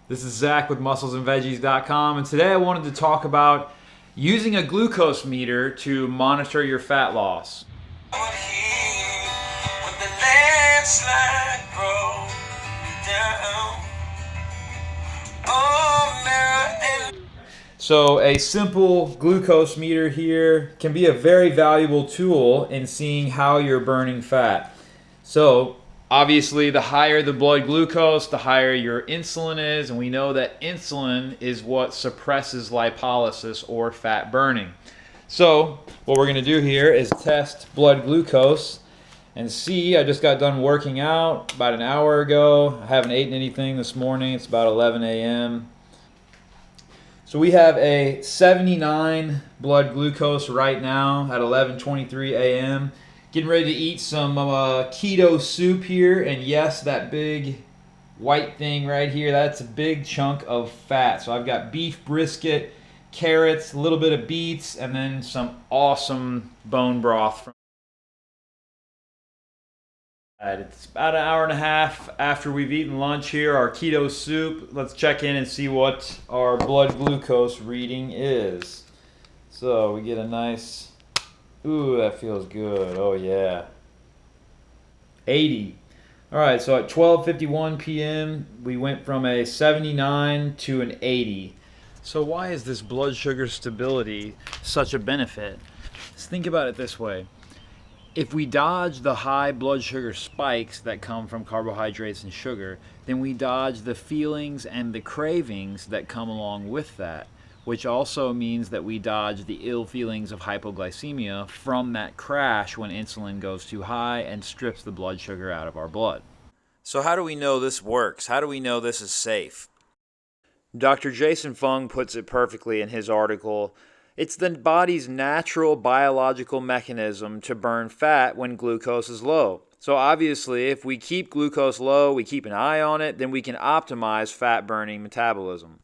This is Zach with musclesandveggies.com, and today I wanted to talk about using a glucose meter to monitor your fat loss. So a simple glucose meter here can be a very valuable tool in seeing how you're burning fat. So obviously the higher the blood glucose, the higher your insulin is, and we know that insulin is what suppresses lipolysis or fat burning. So what we're going to do here is test blood glucose and see. I just got done working out about an hour ago. I haven't eaten anything this morning. It's about 11 a.m. So we have a 79 blood glucose right now at 11:23 a.m. Getting ready to eat some keto soup here, and yes, that big white thing right here, that's a big chunk of fat. So I've got beef brisket, carrots, a little bit of beets, and then some awesome bone broth. It's about an hour and a half after we've eaten lunch here, our keto soup. Let's check in and see what our blood glucose reading is. So we get a nice, ooh, that feels good. Oh yeah. 80. All right, so at 12:51 p.m., we went from a 79 to an 80. So why is this blood sugar stability such a benefit? Let's think about it this way. If we dodge the high blood sugar spikes that come from carbohydrates and sugar, then we dodge the feelings and the cravings that come along with that, which also means that we dodge the ill feelings of hypoglycemia from that crash when insulin goes too high and strips the blood sugar out of our blood. So how do we know this works? How do we know this is safe? Dr. Jason Fung puts it perfectly in his article. It's the body's natural biological mechanism to burn fat when glucose is low. So obviously, if we keep glucose low, we keep an eye on it, then we can optimize fat burning metabolism.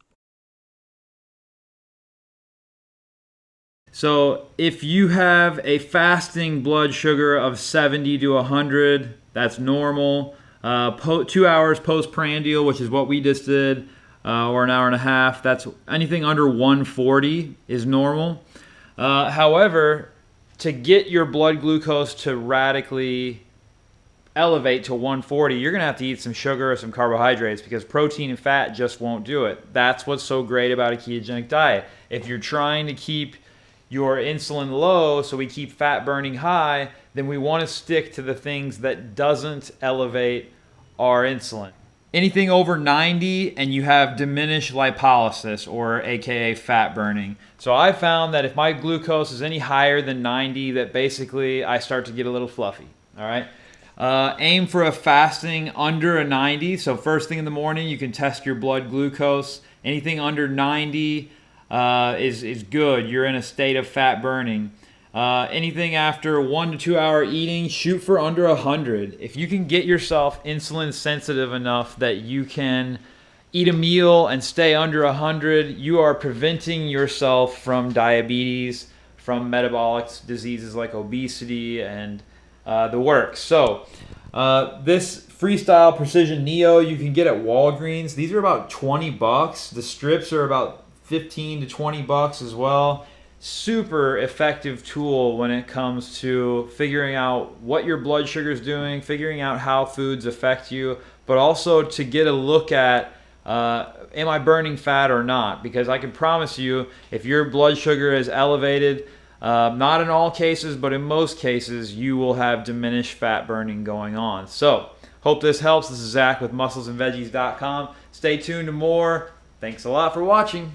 So if you have a fasting blood sugar of 70 to 100, that's normal. 2 hours postprandial, which is what we just did, or an hour and a half, that's anything under 140 is normal. However, to get your blood glucose to radically elevate to 140, you're going to have to eat some sugar or some carbohydrates, because protein and fat just won't do it. That's what's so great about a ketogenic diet. If you're trying to keep your insulin low so we keep fat burning high, then we want to stick to the things that doesn't elevate our insulin. Anything over 90 and you have diminished lipolysis, or aka fat burning. So I found that if my glucose is any higher than 90, that basically I start to get a little fluffy. All right. Aim for a fasting under a 90. So first thing in the morning, you can test your blood glucose. Anything under 90 is good. You're in a state of fat burning. Anything after 1 to 2 hour eating, shoot for under 100. If you can get yourself insulin sensitive enough that you can eat a meal and stay under 100, you are preventing yourself from diabetes, from metabolic diseases like obesity and the works. So this Freestyle Precision Neo you can get at Walgreens. These are about 20 bucks. The strips are about 15 to 20 bucks as well. Super effective tool when it comes to figuring out what your blood sugar is doing, figuring out how foods affect you, but also to get a look at am I burning fat or not? Because I can promise you, if your blood sugar is elevated, not in all cases, but in most cases, you will have diminished fat burning going on. So, hope this helps. This is Zach with musclesandveggies.com. Stay tuned to more. Thanks a lot for watching.